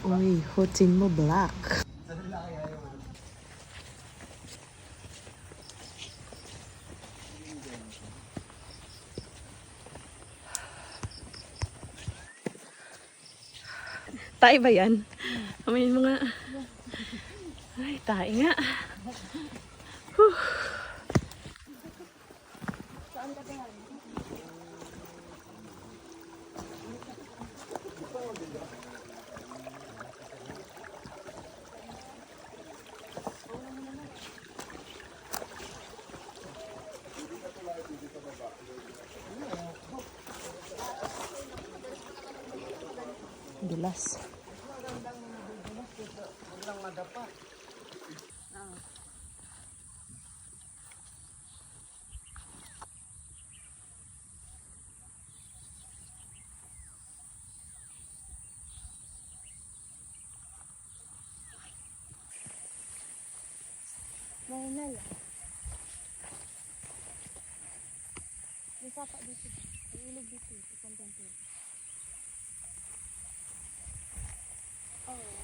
Uy, hutin mo black. Tayo ba yan? Amayin mo nga. Ay, tayo nga. Whew. Dulas. Mahina lang. May sapa dito. May ilog dito. Isang ganito. Oo.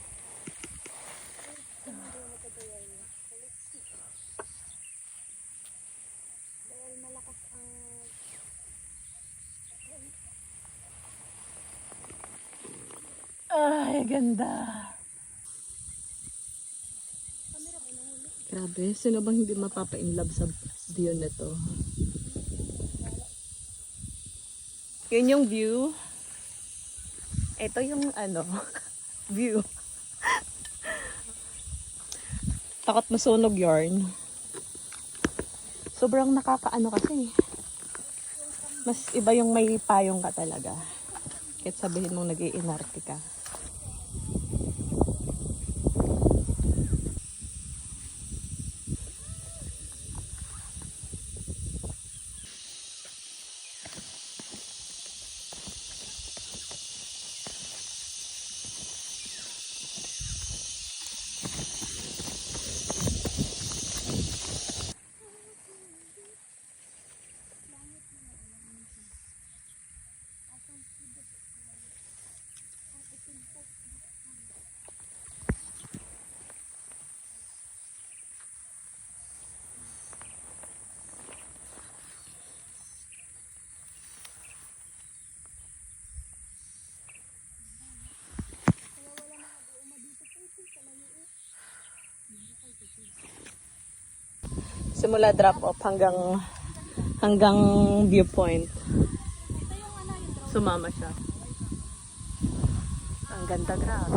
Hindi mo matagayan niya. Dahil malakas ang... Ay, ganda. Grabe, sino bang hindi mapapa-inlove sa view na to? Yun yung view. Ito yung ano, view. Takot masunog yarn. Sobrang nakakaano kasi. Mas iba yung may payong ka talaga. Kahit sabihin mong nag-iinarte ka. Simula drop off hanggang viewpoint. Sumama siya. Ang ganda, grabe.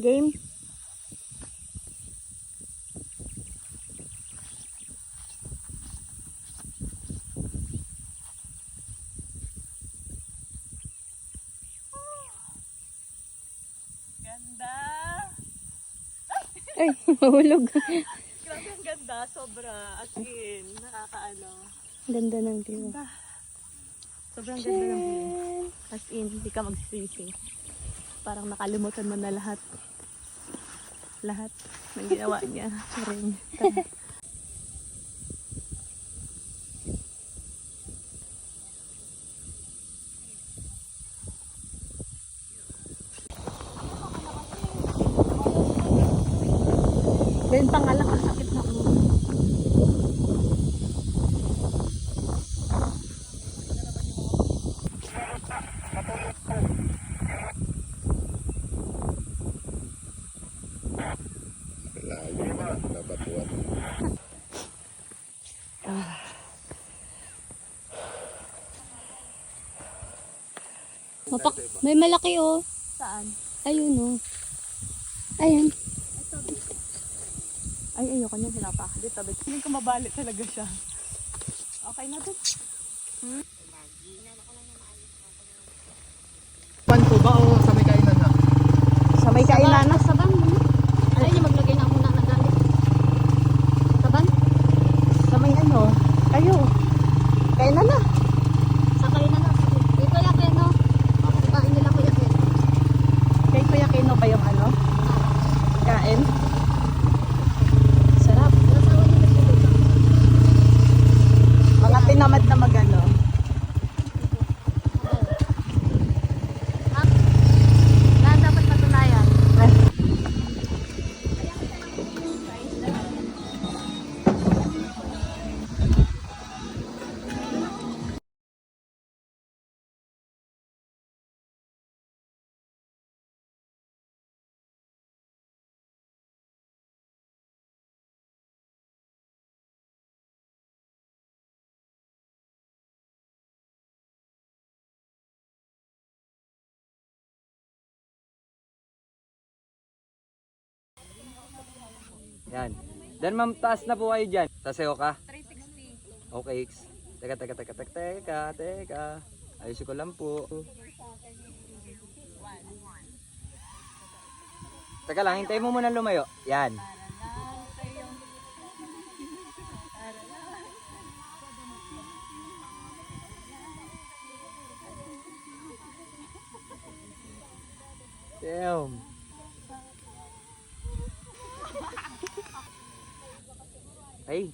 Game. Ganda! Ay, mahulog. Grabe ang ganda, sobra. As in, nakakaano. Ganda ng view. Sobrang ganda ng view. As in, hindi ka magsisisi. Parang nakalimutan mo na lahat. Lahat ng ginawa niya. Ring. Then pangalan ang sakit na ulo. May malaki oh. Saan? Ayun oh. Ayan. Ay, ayoko niya pinapak. Dito, hindi ko mabalik talaga siya. Okay na to. Pan po ba o sa may kainan na? Sa may kainan na. Saban mo. Ay, niya maglagay na muna ng gamit. Saban? Sa may ano. Kayo. Kainan na. Sakay na na. Ito yakin no. Kain nila ko yakin. Kay Kuya Kino ba yung ano? Kain? Yan. Then ma'am, taas na po kayo dyan. Sasayaw ka? 360. Okay. Teka. Ayusin ko lang po. Teka lang, hintayin mo muna lumayo. Yan. Damn. Ay,